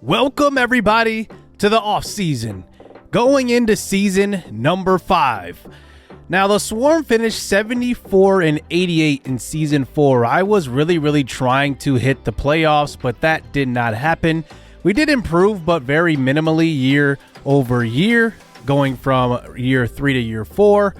Welcome everybody to the offseason, going into season number 5. Now the Swarm finished 74-88 in season 4. I was really trying to hit the playoffs, but that did not happen. We did improve, but very minimally year over year, going from year 3 to year 4.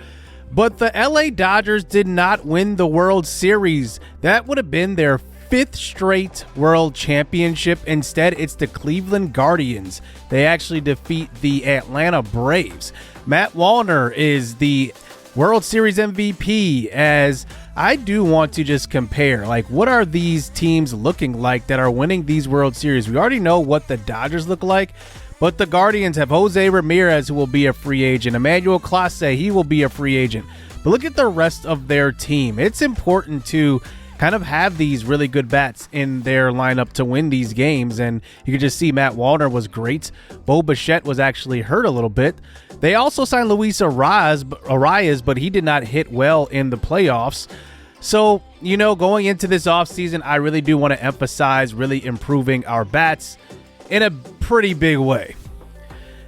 But the LA Dodgers did not win the World Series. That would have been their 5th straight World Championship. Instead, it's the Cleveland Guardians. They actually defeat the Atlanta Braves. Matt Wallner is the World Series MVP, as I do want to just compare, like, what are these teams looking like that are winning these World Series? We already know what the Dodgers look like, but the Guardians have Jose Ramirez, who will be a free agent. Emmanuel Clase, he will be a free agent. But look at the rest of their team. It's important to kind of have these really good bats in their lineup to win these games, and you can just see Matt Wallner was great. Bo Bichette was actually hurt a little bit. They also signed Luis Arias, but he did not hit well in the playoffs. So, you know, going into this offseason, I really do want to emphasize really improving our bats in a pretty big way.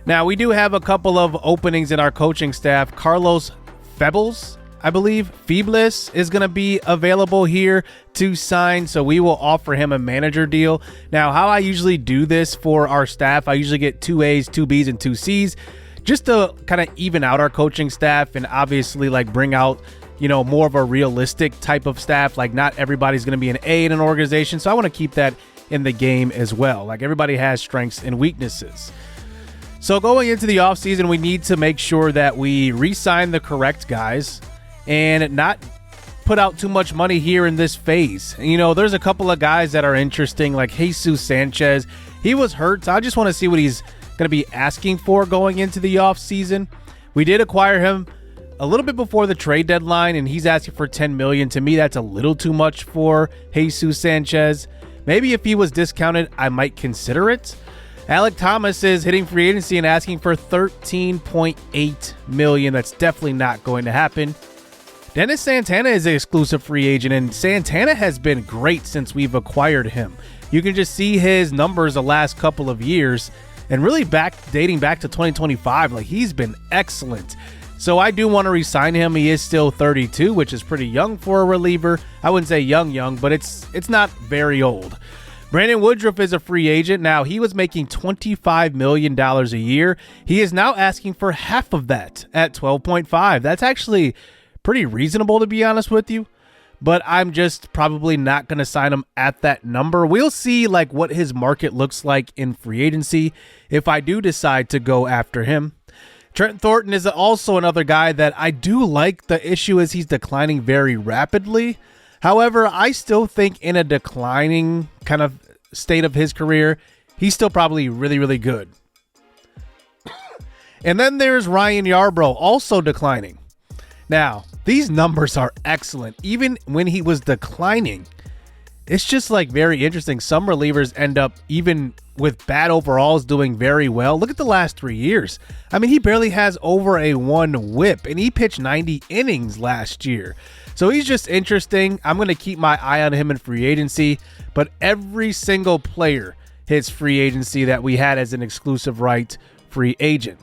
Now, we do have a couple of openings in our coaching staff. Carlos Febles, I believe, Febles is going to be available here to sign, so we will offer him a manager deal. Now, how I usually do this for our staff, I usually get 2 A's, 2 B's, and 2 C's just to kind of even out our coaching staff and obviously like bring out, you know, more of a realistic type of staff. Like, not everybody's going to be an A in an organization, so I want to keep that in the game as well. Like, everybody has strengths and weaknesses. So going into the offseason, we need to make sure that we re-sign the correct guys and not put out too much money here in this phase. You know, there's a couple of guys that are interesting, like Jesus Sanchez. He was hurt, so I just want to see what he's going to be asking for going into the offseason. We did acquire him a little bit before the trade deadline, and he's asking for $10 million. To me, that's a little too much for Jesus Sanchez. Maybe if he was discounted, I might consider it. Alek Thomas is hitting free agency and asking for $13.8 million. That's definitely not going to happen. Dennis Santana is an exclusive free agent, and Santana has been great since we've acquired him. You can just see his numbers the last couple of years, and really dating back to 2025, like, he's been excellent. So I do want to re-sign him. He is still 32, which is pretty young for a reliever. I wouldn't say young, but it's not very old. Brandon Woodruff is a free agent. Now, he was making $25 million a year. He is now asking for half of that at $12.5. That's actually pretty reasonable, to be honest with you, but I'm just probably not going to sign him at that number. We'll see like what his market looks like in free agency if I do decide to go after him. Trent Thornton is also another guy that I do like. The issue is he's declining very rapidly. However, I still think in a declining kind of state of his career, he's still probably really good. And then there's Ryan Yarbrough, also declining. Now, these numbers are excellent. Even when he was declining, it's just like very interesting. Some relievers end up, even with bad overalls, doing very well. Look at the last 3 years. I mean, he barely has over a 1 whip, and he pitched 90 innings last year. So he's just interesting. I'm going to keep my eye on him in free agency, but every single player hits free agency that we had as an exclusive right free agent.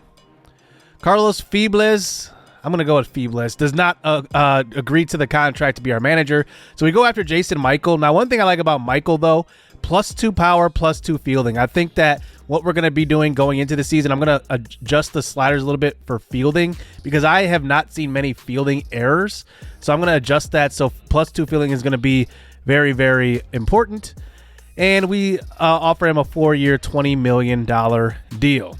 Carlos Febles, I'm going to go with Febles, does not agree to the contract to be our manager. So we go after Jason Michael. Now, one thing I like about Michael, though, +2 power, +2 fielding. I think that what we're going to be doing going into the season, I'm going to adjust the sliders a little bit for fielding because I have not seen many fielding errors. So I'm going to adjust that. So +2 fielding is going to be very important. And we offer him a 4-year, $20 million deal.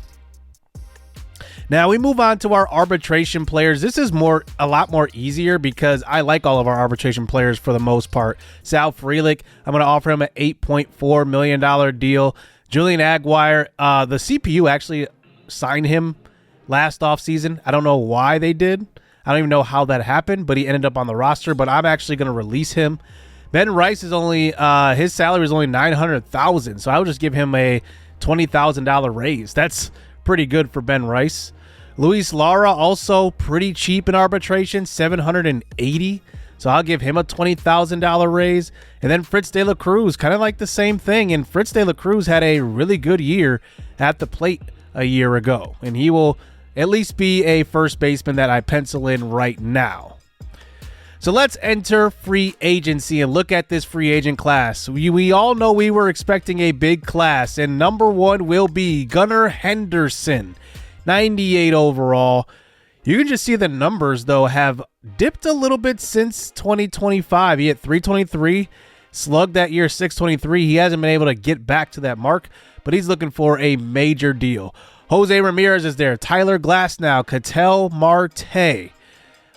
Now we move on to our arbitration players. This is a lot more easier because I like all of our arbitration players for the most part. Sal Frelick, I'm going to offer him an $8.4 million deal. Julian Aguirre, the CPU actually signed him last offseason. I don't know why they did. I don't even know how that happened, but he ended up on the roster. But I'm actually going to release him. Ben Rice is only his salary is only $900,000, so I would just give him a $20,000 raise. That's pretty good for Ben Rice. Luis Lara, also pretty cheap in arbitration, $780,000. So I'll give him a $20,000 raise. And then Fritz De La Cruz, kind of like the same thing. And Fritz De La Cruz had a really good year at the plate a year ago. And he will at least be a first baseman that I pencil in right now. So let's enter free agency and look at this free agent class. We all know we were expecting a big class. And number one will be Gunnar Henderson, 98 overall. You can just see the numbers, though, have dipped a little bit since 2025. He hit 323, slugged that year 623. He hasn't been able to get back to that mark, but he's looking for a major deal. Jose Ramirez is there. Tyler Glasnow, Ketel Marte.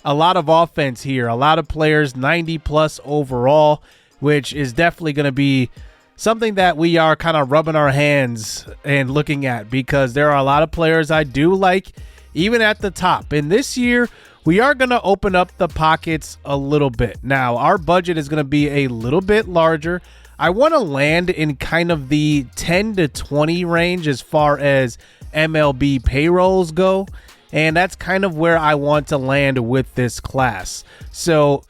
A lot of offense here. A lot of players, 90-plus overall, which is definitely going to be something that we are kind of rubbing our hands and looking at, because there are a lot of players I do like, even at the top. And this year, we are going to open up the pockets a little bit. Now, our budget is going to be a little bit larger. I want to land in kind of the 10 to 20 range as far as MLB payrolls go. And that's kind of where I want to land with this class. So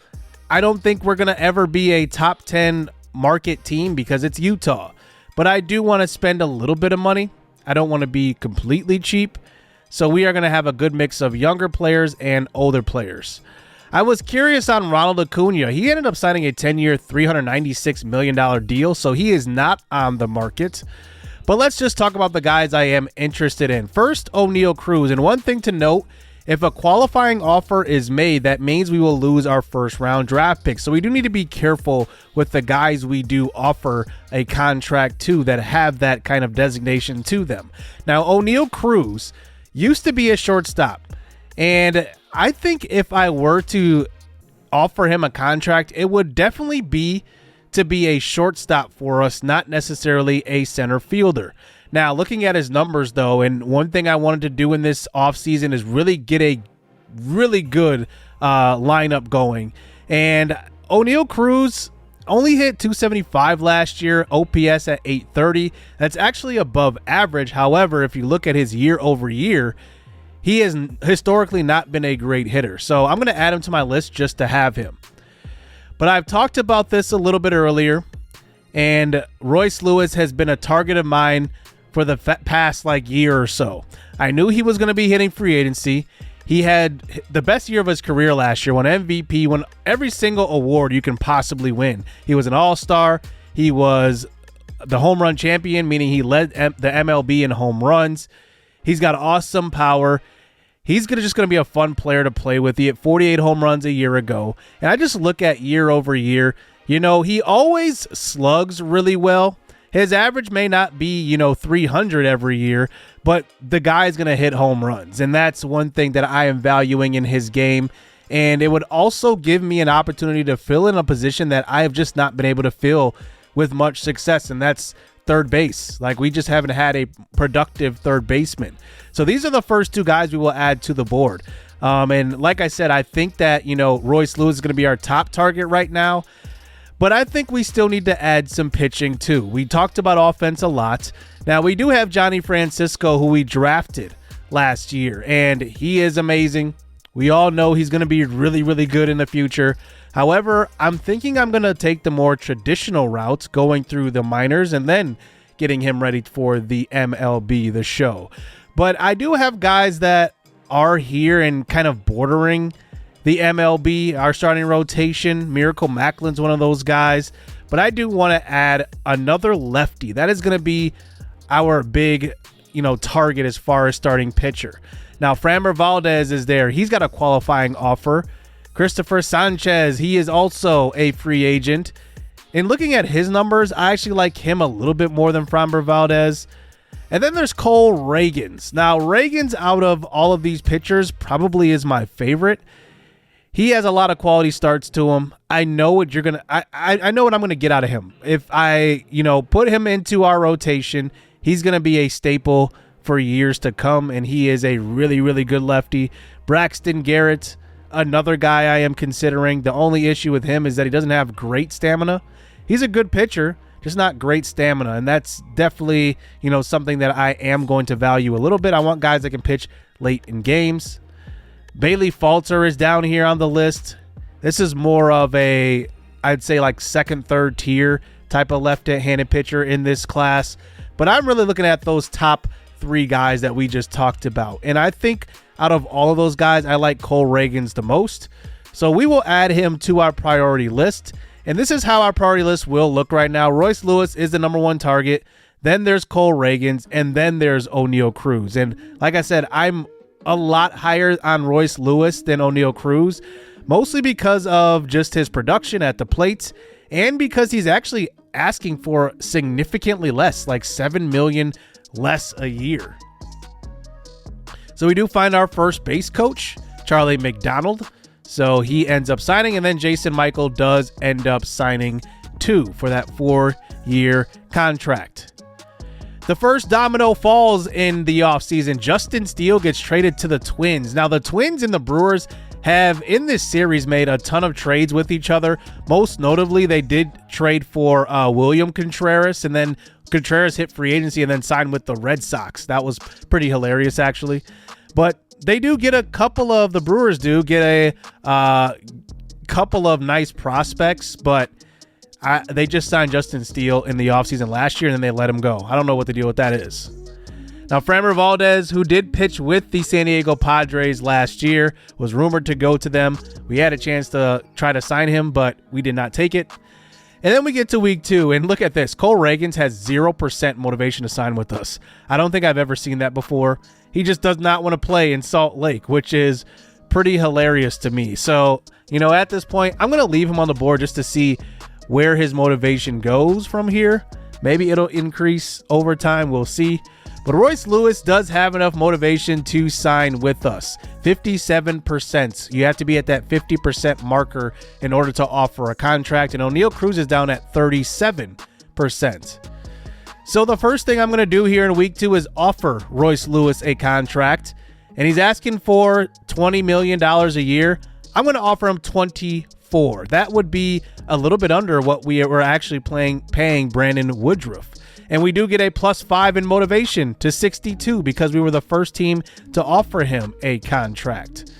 I don't think we're going to ever be a top 10 market team because it's Utah. But I do want to spend a little bit of money. I don't want to be completely cheap. So we are going to have a good mix of younger players and older players. I was curious on Ronald Acuna. He ended up signing a 10-year, $396 million deal, so he is not on the market. But let's just talk about the guys I am interested in. First, O'Neal Cruz. And one thing to note, if a qualifying offer is made, that means we will lose our first-round draft pick. So we do need to be careful with the guys we do offer a contract to that have that kind of designation to them. Now, O'Neal Cruz used to be a shortstop, and I think if I were to offer him a contract, it would definitely be to be a shortstop for us, not necessarily a center fielder. Now, looking at his numbers, though, and one thing I wanted to do in this offseason is really get a really good lineup going. And O'Neal Cruz only hit 275 last year, OPS at 830. That's actually above average. However, if you look at his year over year, he has historically not been a great hitter. So I'm going to add him to my list just to have him. But I've talked about this a little bit earlier, and Royce Lewis has been a target of mine for the past year or so. I knew he was going to be hitting free agency. He had the best year of his career last year, won MVP, won every single award you can possibly win. He was an all-star. He was the home run champion, meaning he led the MLB in home runs. He's got awesome power. He's just going to be a fun player to play with. He hit 48 home runs a year ago. And I just look at year over year. You know, he always slugs really well. His average may not be, 300 every year, but the guy's going to hit home runs. And that's one thing that I am valuing in his game. And it would also give me an opportunity to fill in a position that I have just not been able to fill with much success, and that's third base. We just haven't had a productive third baseman. So these are the first two guys we will add to the board. And like I said, I think that, Royce Lewis is going to be our top target right now. But I think we still need to add some pitching too. We talked about offense a lot. Now, we do have Johnny Francisco, who we drafted last year, and he is amazing. We all know he's going to be really, really good in the future. However, I'm thinking I'm going to take the more traditional route, going through the minors and then getting him ready for the MLB The Show. But I do have guys that are here and kind of bordering the MLB, our starting rotation. Miracle Macklin's one of those guys. But I do want to add another lefty. That is going to be our big, target as far as starting pitcher. Now, Framber Valdez is there. He's got a qualifying offer. Christopher Sanchez, he is also a free agent. And looking at his numbers, I actually like him a little bit more than Framber Valdez. And then there's Cole Ragans. Now, Ragans, out of all of these pitchers, probably is my favorite. He has a lot of quality starts to him. I know what you're gonna. I know what I'm gonna get out of him. If I, put him into our rotation, he's gonna be a staple for years to come, and he is a really, really good lefty. Braxton Garrett, another guy I am considering. The only issue with him is that he doesn't have great stamina. He's a good pitcher, just not great stamina, and that's definitely, something that I am going to value a little bit. I want guys that can pitch late in games. Bailey Falter is down here on the list. This is more of a, I'd say like second, third tier type of left-handed pitcher in this class. But I'm really looking at those top 3 guys that we just talked about. And I think out of all of those guys, I like Cole Ragans the most. So we will add him to our priority list. And this is how our priority list will look right now. Royce Lewis is the number 1 target. Then there's Cole Ragans. And then there's Oneil Cruz. And like I said, I'm a lot higher on Royce Lewis than Oneil Cruz, mostly because of just his production at the plate and because he's actually asking for significantly less, like $7 million less a year. So we do find our first base coach, Charlie McDonald. So he ends up signing, and then Jason Michael does end up signing too for that 4-year contract. The first domino falls in the offseason. Justin Steele gets traded to the Twins. Now, the Twins and the Brewers have, in this series, made a ton of trades with each other. Most notably, they did trade for William Contreras, and then Contreras hit free agency and then signed with the Red Sox. That was pretty hilarious, actually. But they do get the Brewers do get a couple of nice prospects, but they just signed Justin Steele in the offseason last year, and then they let him go. I don't know what the deal with that is. Now, Framber Valdez, who did pitch with the San Diego Padres last year, was rumored to go to them. We had a chance to try to sign him, but we did not take it. And then we get to week 2, and look at this. Cole Ragans has 0% motivation to sign with us. I don't think I've ever seen that before. He just does not want to play in Salt Lake, which is pretty hilarious to me. So, at this point, I'm going to leave him on the board just to see where his motivation goes from here. Maybe it'll increase over time. We'll see. But Royce Lewis does have enough motivation to sign with us. 57%. You have to be at that 50% marker in order to offer a contract. And Oneil Cruz is down at 37%. So the first thing I'm going to do here in week 2 is offer Royce Lewis a contract. And he's asking for $20 million a year. I'm going to offer him 24. That would be a little bit under what we were actually paying Brandon Woodruff. And we do get a +5 in motivation to 62 because we were the first team to offer him a contract.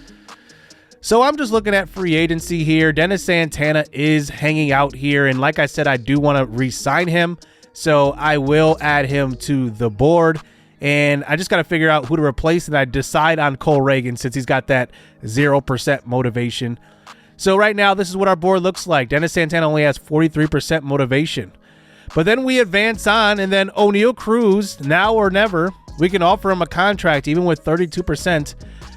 So I'm just looking at free agency here. Dennis Santana is hanging out here. And like I said, I do want to re-sign him. So I will add him to the board. And I just got to figure out who to replace. And I decide on Cole Ragans since he's got that 0% motivation. So right now, this is what our board looks like. Dennis Santana only has 43% motivation. But then we advance on, and then Oneil Cruz, now or never, we can offer him a contract even with 32%,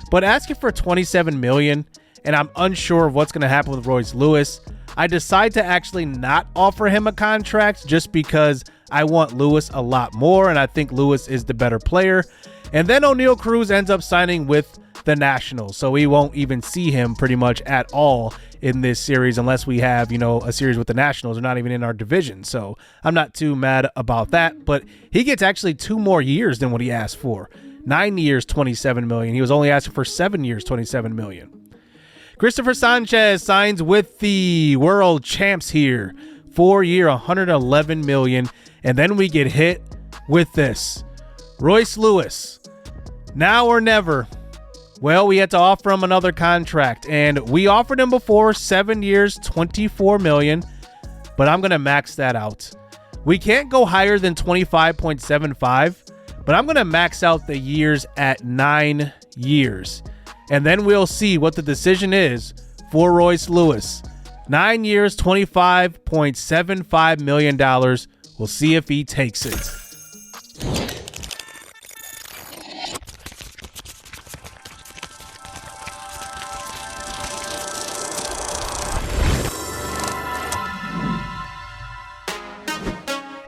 but asking for $27 million, and I'm unsure of what's going to happen with Royce Lewis. I decide to actually not offer him a contract just because I want Lewis a lot more, and I think Lewis is the better player. And then Oneil Cruz ends up signing with the Nationals, so we won't even see him pretty much at all in this series unless we have, a series with the Nationals. They're not even in our division, so I'm not too mad about that. But he gets actually 2 more years than what he asked for. 9 years, $27 million. He was only asking for 7 years, $27 million. Christopher Sanchez signs with the world champs here. 4-year, $111 million. And then we get hit with this. Royce Lewis, now or never. Well, we had to offer him another contract, and we offered him before 7 years, $24 million, but I'm going to max that out. We can't go higher than 25.75, but I'm going to max out the years at 9 years, and then we'll see what the decision is for Royce Lewis. 9 years, $25.75 million. We'll see if he takes it.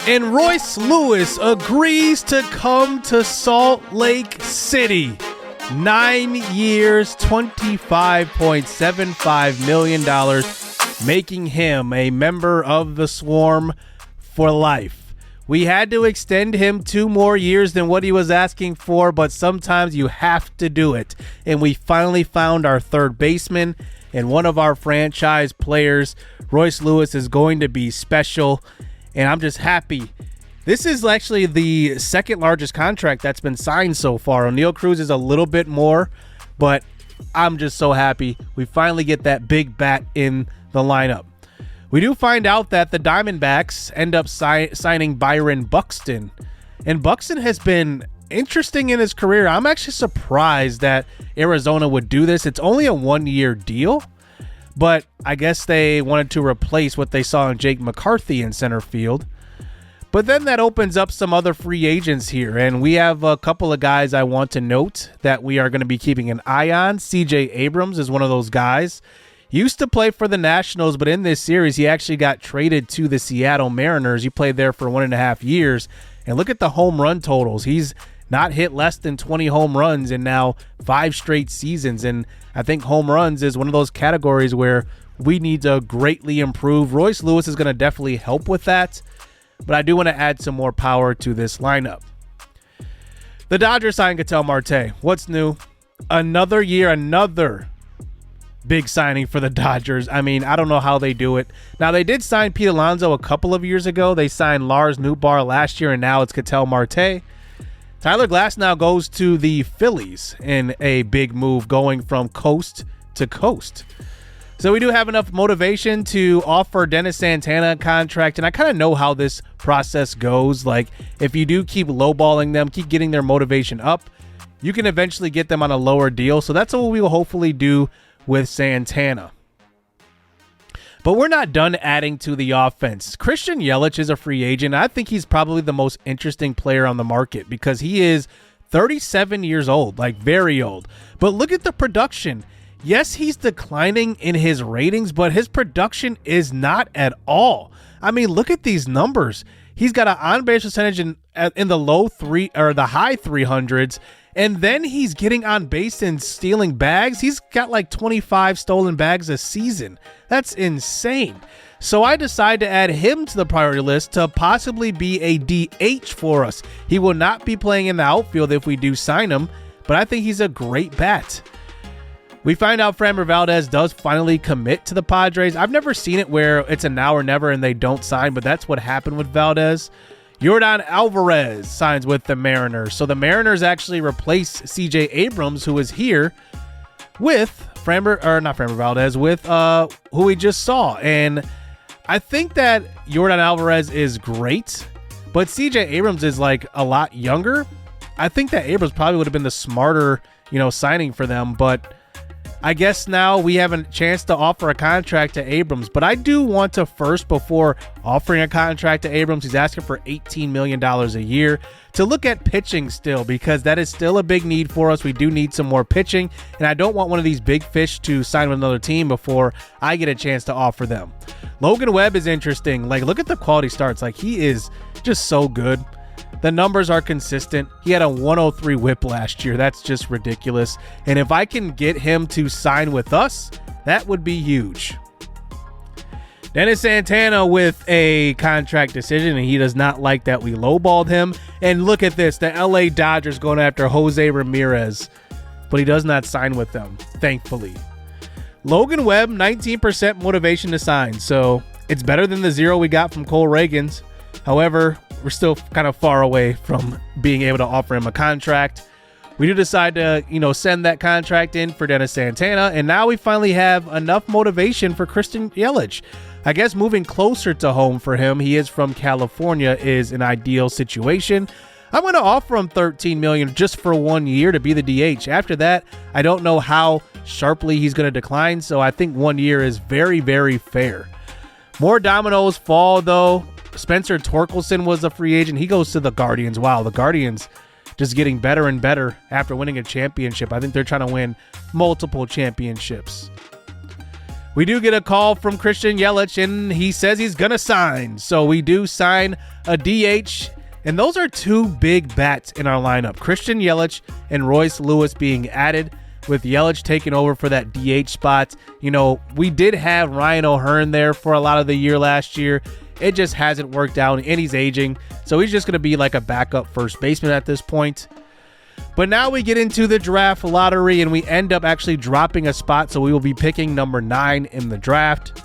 And Royce Lewis agrees to come to Salt Lake City. 9 years, $25.75 million, making him a member of the Swarm for life. We had to extend him 2 more years than what he was asking for, but sometimes you have to do it. And we finally found our third baseman and one of our franchise players. Royce Lewis is going to be special. And I'm just happy. This is actually the second largest contract that's been signed so far. Oneil Cruz is a little bit more, but I'm just so happy we finally get that big bat in the lineup. We do find out that the Diamondbacks end up signing Byron Buxton. And Buxton has been interesting in his career. I'm actually surprised that Arizona would do this. It's only a 1-year deal, but I guess they wanted to replace what they saw in Jake McCarthy in center field. But then that opens up some other free agents here, and we have a couple of guys I want to note that we are going to be keeping an eye on. CJ Abrams is one of those guys. Used to play for the Nationals, but in this series, he actually got traded to the Seattle Mariners. He played there for 1.5 years. And look at the home run totals. He's not hit less than 20 home runs in now 5 straight seasons. And I think home runs is one of those categories where we need to greatly improve. Royce Lewis is going to definitely help with that. But I do want to add some more power to this lineup. The Dodgers signed Ketel Marte. What's new? Another year, another big signing for the Dodgers. I mean, I don't know how they do it. Now, they did sign Pete Alonso a couple of years ago. They signed Lars Nootbaar last year, and now it's Ketel Marte. Tyler Glass now goes to the Phillies in a big move, going from coast to coast. So we do have enough motivation to offer Dennis Santana a contract, and I kind of know how this process goes. Like, if you do keep lowballing them, keep getting their motivation up, you can eventually get them on a lower deal. So that's what we will hopefully do with Santana. But we're not done adding to the offense. Christian Yelich is a free agent. I think he's probably the most interesting player on the market because he is 37 years old, like very old. But look at the production. Yes, he's declining in his ratings, but his production is not at all. I mean, look at these numbers. He's got an on-base percentage in the low three or the high 300s. And then he's getting on base and stealing bags. He's got like 25 stolen bags a season. That's insane. So I decided to add him to the priority list to possibly be a DH for us. He will not be playing in the outfield if we do sign him, but I think he's a great bat. We find out Framber Valdez does finally commit to the Padres. I've never seen it where it's a now or never and they don't sign, but that's what happened with Valdez. Yordan Alvarez signs with the Mariners. So the Mariners actually replace CJ Abrams, who is here, with Framber Valdez, with who we just saw. And I think that Yordan Alvarez is great, but CJ Abrams is like a lot younger. I think that Abrams probably would have been the smarter, signing for them, but I guess now we have a chance to offer a contract to Abrams, but I do want to first, before offering a contract to Abrams, he's asking for $18 million a year, to look at pitching still, because that is still a big need for us. We do need some more pitching, and I don't want one of these big fish to sign with another team before I get a chance to offer them. Logan Webb is interesting. Like, look at the quality starts. Like, he is just so good. The numbers are consistent. He had a 103 whip last year. That's just ridiculous. And if I can get him to sign with us, that would be huge. Dennis Santana with a contract decision, and he does not like that we lowballed him. And look at this, the LA Dodgers going after Jose Ramirez, but he does not sign with them, thankfully. Logan Webb, 19% motivation to sign, so it's better than the 0 we got from Cole Reagans. However, we're still kind of far away from being able to offer him a contract. We do decide to, send that contract in for Dennis Santana, and now we finally have enough motivation for Christian Yelich. I guess moving closer to home for him, he is from California, is an ideal situation. I'm going to offer him $13 million just for 1 year to be the DH. After that, I don't know how sharply he's going to decline, so I think 1 year is very, very fair. More dominoes fall, though. Spencer Torkelson was a free agent. He goes to the Guardians. Wow, the Guardians just getting better and better after winning a championship. I think they're trying to win multiple championships. We do get a call from Christian Yelich, and he says he's going to sign. So we do sign a DH, and those are two big bats in our lineup. Christian Yelich and Royce Lewis being added, with Yelich taking over for that DH spot. We did have Ryan O'Hearn there for a lot of the year last year. It just hasn't worked out, and he's aging, so he's just going to be like a backup first baseman at this point. But now we get into the draft lottery, and we end up actually dropping a spot, so we will be picking number 9 in the draft.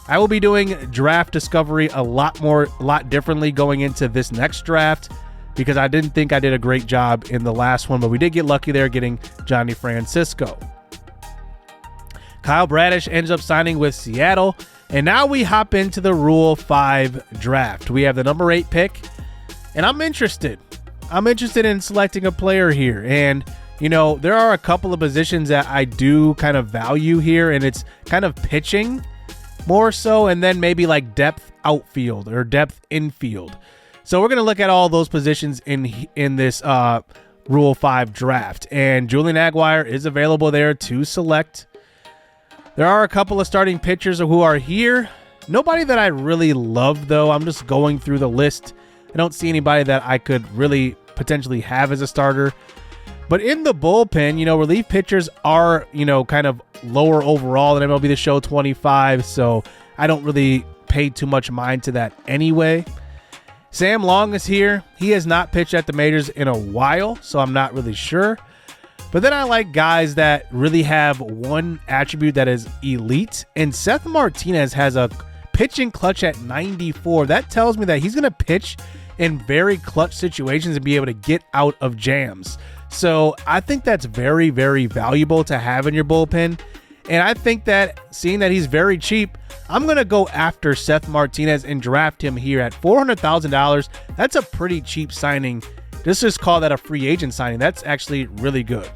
I will be doing draft discovery a lot differently going into this next draft, because I didn't think I did a great job in the last one, but we did get lucky there getting Johnny Francisco. Kyle Bradish ends up signing with Seattle. And now we hop into the Rule 5 draft. We have the number 8 pick, and I'm interested. I'm interested in selecting a player here. And, you know, there are a couple of positions that I do kind of value here, and it's kind of pitching more so, and then maybe like depth outfield or depth infield. So we're going to look at all those positions in this Rule 5 draft. And Julian Aguirre is available there to select. There are a couple of starting pitchers who are here. Nobody that I really love, though. I'm just going through the list. I don't see anybody that I could really potentially have as a starter. But in the bullpen, you know, relief pitchers are, you know, kind of lower overall than MLB The Show 25. So I don't really pay too much mind to that anyway. Sam Long is here. He has not pitched at the majors in a while, so I'm not really sure. But then I like guys that really have one attribute that is elite. And Seth Martinez has a pitching clutch at 94. That tells me that he's going to pitch in very clutch situations and be able to get out of jams. So I think that's very, very valuable to have in your bullpen. And I think that seeing that he's very cheap, I'm going to go after Seth Martinez and draft him here at $400,000. That's a pretty cheap signing. Just call that a free agent signing. That's actually really good.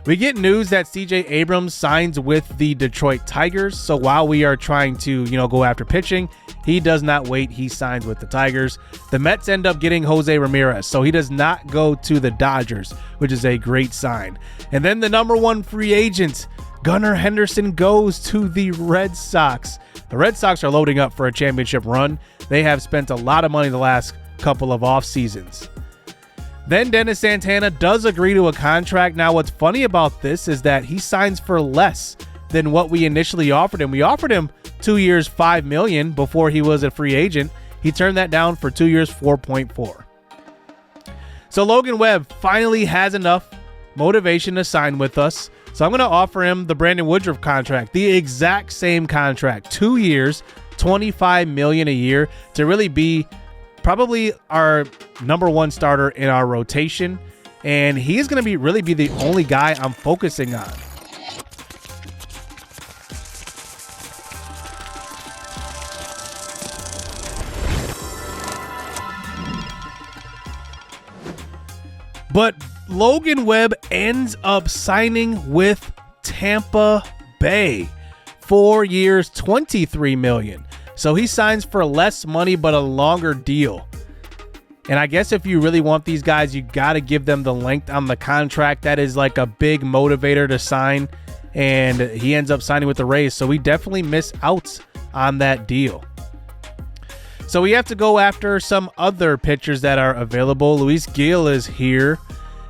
We get news that CJ Abrams signs with the Detroit Tigers. So while we are trying to, you know, go after pitching, he does not wait. He signs with the Tigers. The Mets end up getting Jose Ramirez. So he does not go to the Dodgers, which is a great sign. And then the number 1 free agent, Gunnar Henderson, goes to the Red Sox. The Red Sox are loading up for a championship run. They have spent a lot of money the last couple of off seasons. Then Dennis Santana does agree to a contract. Now, what's funny about this is that he signs for less than what we initially offered him. We offered him 2 years, $5 million before he was a free agent. He turned that down for 2 years, $4.4. So Logan Webb finally has enough motivation to sign with us. So I'm going to offer him the Brandon Woodruff contract, the exact same contract, 2 years, $25 million a year, to really be probably our number 1 starter in our rotation. And he's going to really be the only guy I'm focusing on. But Logan Webb ends up signing with Tampa Bay. 4 years, $23 million. So he signs for less money, but a longer deal. And I guess if you really want these guys, you got to give them the length on the contract. That is like a big motivator to sign. And he ends up signing with the Rays. So we definitely miss out on that deal. So we have to go after some other pitchers that are available. Luis Gil is here.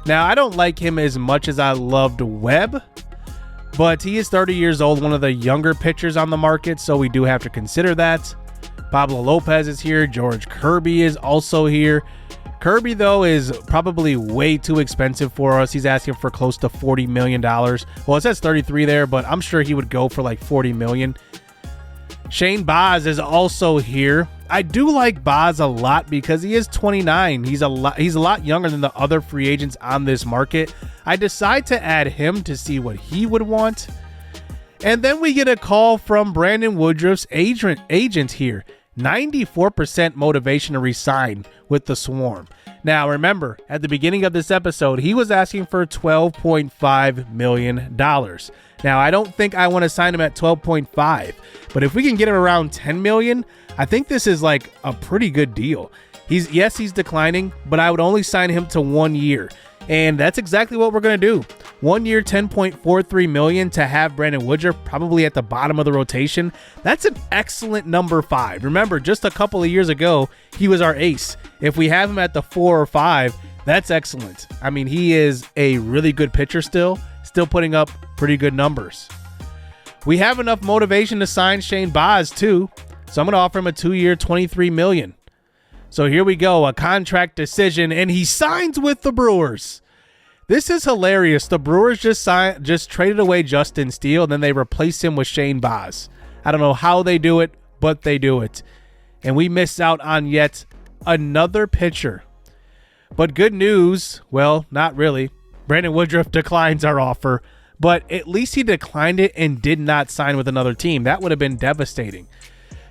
Now, I don't like him as much as I loved Webb, but he is 30 years old, one of the younger pitchers on the market, so we do have to consider that. Pablo Lopez is here. George Kirby is also here. Kirby, though, is probably way too expensive for us. He's asking for close to $40 million. Well, it says 33 there, but I'm sure he would go for like $40 million. Shane Baz is also here. I do like Baz a lot because he is 29. He's a lot younger than the other free agents on this market. I decide to add him to see what he would want. And then we get a call from Brandon Woodruff's agent here. 94% motivation to resign with the Swarm. Now, remember, at the beginning of this episode, he was asking for $12.5 million. Now, I don't think I want to sign him at 12.5, but if we can get him around 10 million, I think this is like a pretty good deal. He's declining, but I would only sign him to 1 year. And that's exactly what we're going to do. 1 year, $10.43 million to have Brandon Woodruff probably at the bottom of the rotation. That's an excellent number 5. Remember, just a couple of years ago, he was our ace. If we have him at the 4 or 5, that's excellent. I mean, he is a really good pitcher still putting up pretty good numbers. We have enough motivation to sign Shane Baz too. So I'm going to offer him a 2 year, $23 million. So here we go, a contract decision, and he signs with the Brewers. This is hilarious. The Brewers just traded away Justin Steele, and then they replace him with Shane Baz. I don't know how they do it, but they do it. And we miss out on yet another pitcher. But good news, well, not really. Brandon Woodruff declines our offer. but at least he declined it and did not sign with another team. That would have been devastating.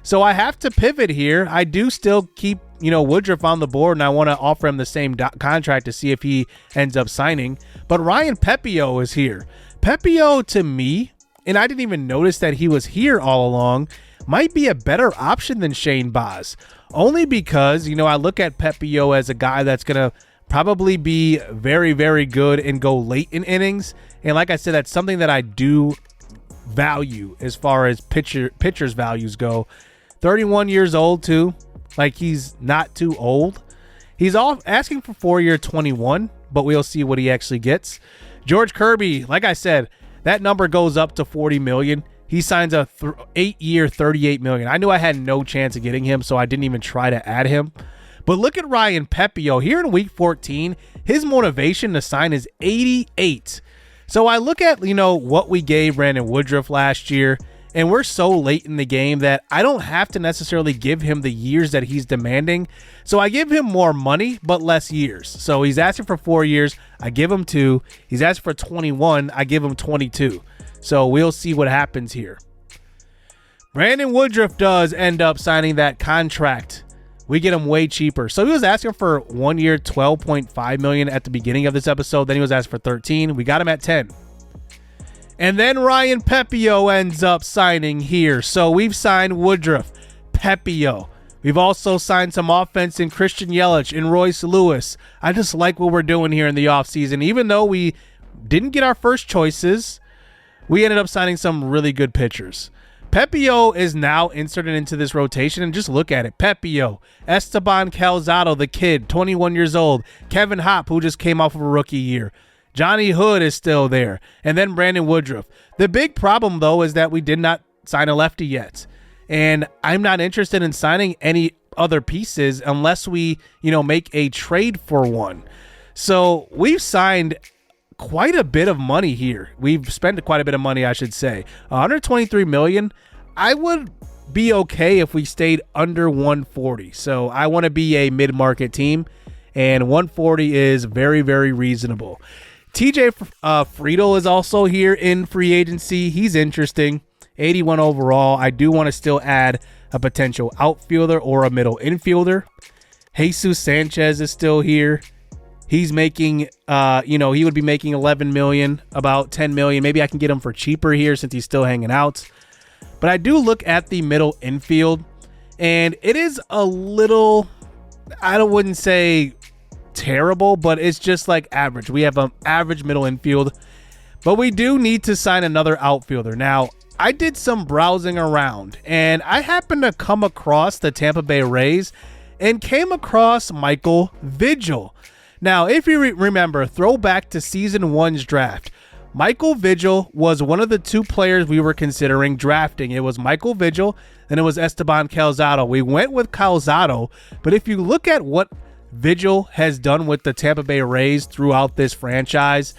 So I have to pivot here. I do still keep, Woodruff on the board, and I want to offer him the same contract to see if he ends up signing. But Ryan Pepiot is here. Pepiot, to me, and I didn't even notice that he was here all along, might be a better option than Shane Baz. Only because, I look at Pepiot as a guy that's going to probably be very, very good and go late in innings. And like I said, that's something that I do value as far as pitchers' values go. 31 years old, too. Like, he's not too old. He's asking for 4-year 21, but we'll see what he actually gets. George Kirby, like I said, that number goes up to $40 million. He signs a 8-year $38 million. I knew I had no chance of getting him, so I didn't even try to add him. But look at Ryan Pepiot. Here in week 14, his motivation to sign is 88. So I look at, what we gave Brandon Woodruff last year, and we're so late in the game that I don't have to necessarily give him the years that he's demanding. So I give him more money, but less years. So he's asking for 4 years. I give him 2. He's asking for 21. I give him 22. So we'll see what happens here. Brandon Woodruff does end up signing that contract. We get him way cheaper. So he was asking for 1 year, $12.5 million at the beginning of this episode. Then he was asking for 13. We got him at 10. And then Ryan Pepiot ends up signing here. So we've signed Woodruff, Pepiot. We've also signed some offense in Christian Yelich and Royce Lewis. I just like what we're doing here in the offseason. Even though we didn't get our first choices, we ended up signing some really good pitchers. Pepiot is now inserted into this rotation, and just look at it. Pepiot, Esteban Calzado, the kid, 21 years old. Kevin Hopp, who just came off of a rookie year. Johnny Hood is still there. And then Brandon Woodruff. The big problem, though, is that we did not sign a lefty yet. And I'm not interested in signing any other pieces unless we, make a trade for one. So we've signed quite a bit of money here. We've spent quite a bit of money, I should say. $123 million. I would be okay if we stayed under 140. So I want to be a mid-market team, and 140 is very, very reasonable. TJ Friedel is also here in free agency. He's interesting. 81 overall. I do want to still add a potential outfielder or a middle infielder. Jesus Sanchez is still here. He's making, he would be making $11 million, about $10 million. Maybe I can get him for cheaper here since he's still hanging out. But I do look at the middle infield, and it is a little, wouldn't say terrible, but it's just like average. We have an average middle infield, but we do need to sign another outfielder. Now, I did some browsing around, and I happened to come across the Tampa Bay Rays and came across Michael Vigil. Now, if you remember, throwback to season 1's draft, Michael Vigil was one of the 2 players we were considering drafting. It was Michael Vigil, and it was Esteban Calzado. We went with Calzado, but if you look at what Vigil has done with the Tampa Bay Rays throughout this franchise,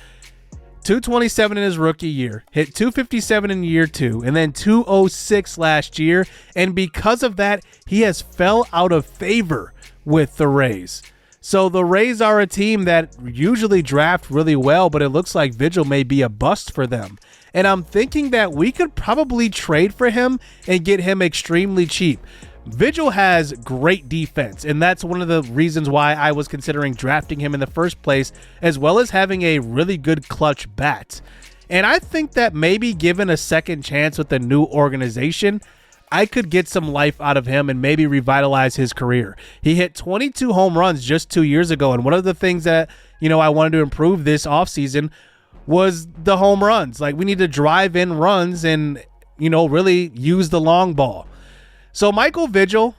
227 in his rookie year, hit 257 in year 2, and then 206 last year. And because of that, he has fell out of favor with the Rays. So the Rays are a team that usually draft really well, but it looks like Vigil may be a bust for them. And I'm thinking that we could probably trade for him and get him extremely cheap. Vigil has great defense, and that's one of the reasons why I was considering drafting him in the first place, as well as having a really good clutch bat. And I think that maybe given a second chance with the new organization, I could get some life out of him and maybe revitalize his career. He hit 22 home runs just 2 years ago, and one of the things that, I wanted to improve this offseason was the home runs. Like, we need to drive in runs and, really use the long ball. So Michael Vigil,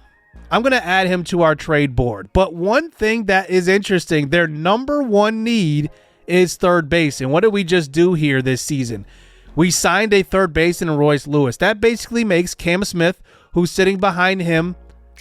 I'm going to add him to our trade board. But one thing that is interesting, their number 1 need is third base. And what did we just do here this season? We signed a third baseman in Royce Lewis. That basically makes Cam Smith, who's sitting behind him,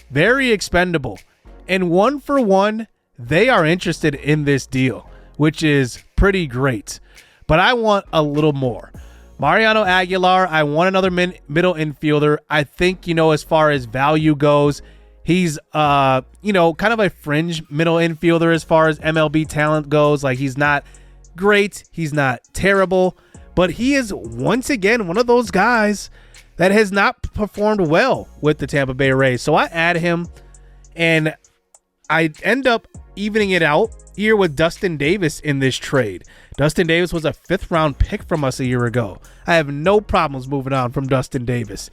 very expendable. And 1 for 1, they are interested in this deal, which is pretty great. But I want a little more. Mariano Aguilar, I want another middle infielder. I think, as far as value goes, he's, kind of a fringe middle infielder as far as MLB talent goes. Like, he's not great. He's not terrible. but he is once again one of those guys that has not performed well with the Tampa Bay Rays. So I add him, and I end up evening it out here with Dustin Davis in this trade. Dustin Davis was a 5th round pick from us a year ago. I have no problems moving on from Dustin Davis.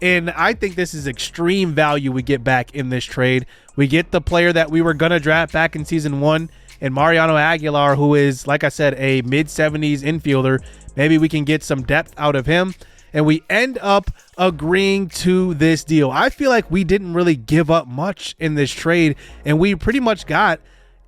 And I think this is extreme value we get back in this trade. We get the player that we were going to draft back in season 1, and Mariano Aguilar, who is, like I said, a mid-70s infielder. Maybe we can get some depth out of him. And we end up agreeing to this deal. I feel like we didn't really give up much in this trade, and we pretty much got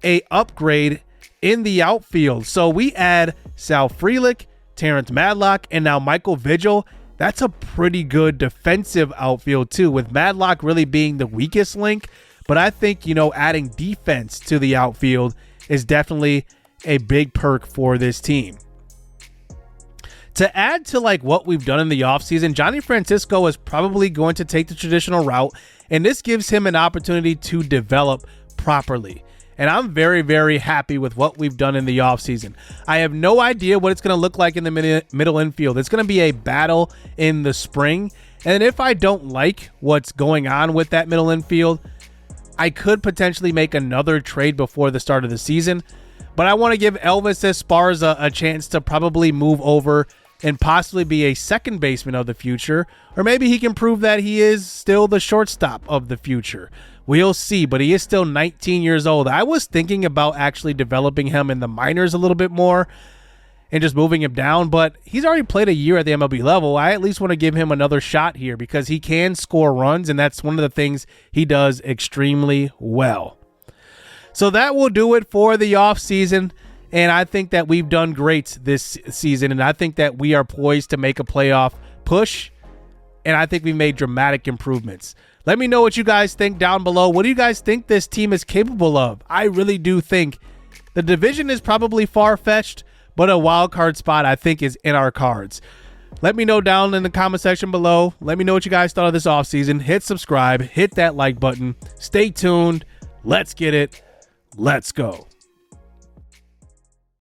a upgrade in the outfield. So we add Sal Frelick, Terrence Madlock, and now Michael Vigil. That's a pretty good defensive outfield too, with Madlock really being the weakest link. But I think, adding defense to the outfield is definitely a big perk for this team. To add to what we've done in the offseason, Johnny Francisco is probably going to take the traditional route, and this gives him an opportunity to develop properly. And I'm very, very happy with what we've done in the offseason. I have no idea what it's going to look like in the middle infield. It's going to be a battle in the spring. And if I don't like what's going on with that middle infield, I could potentially make another trade before the start of the season. But I want to give Elvis Esparza a chance to probably move over and possibly be a second baseman of the future. Or maybe he can prove that he is still the shortstop of the future. We'll see, but he is still 19 years old. I was thinking about actually developing him in the minors a little bit more and just moving him down, but he's already played a year at the MLB level. I at least want to give him another shot here because he can score runs, and that's one of the things he does extremely well. So that will do it for the offseason, and I think that we've done great this season, and I think that we are poised to make a playoff push, and I think we made dramatic improvements. Let me know what you guys think down below. What do you guys think this team is capable of? I really do think the division is probably far-fetched, but a wild card spot I think is in our cards. Let me know down in the comment section below. Let me know what you guys thought of this offseason. Hit subscribe. Hit that like button. Stay tuned. Let's get it. Let's go.